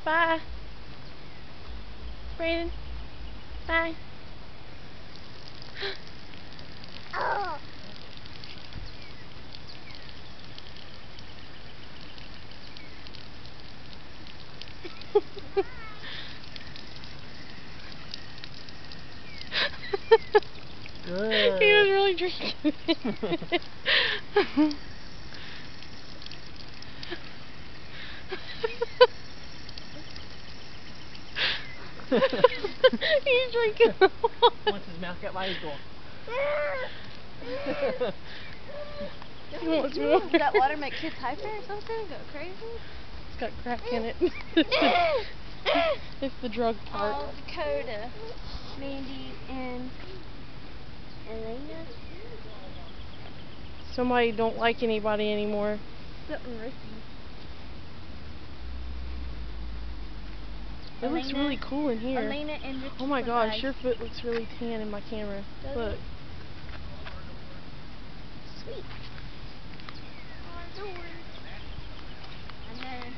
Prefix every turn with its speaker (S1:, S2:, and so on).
S1: Bye. Brayden. Bye.
S2: Oh.
S3: Good.
S1: He was really drinking. He's drinking.
S3: Once his mouth got wide, he's going.
S1: He wants more.
S2: Does that water make kids hyper or something? Go crazy?
S1: It's got crack in it. It's the drug part.
S2: Oh, Dakota, Mandy, and Elena.
S1: Somebody don't like anybody anymore.
S2: Something risky.
S1: It looks really cool in here.
S2: Elena and Richie.
S1: Oh my gosh, your foot looks really tan in my camera.
S2: Does
S1: Look.
S2: it? Sweet. Our doors. I know.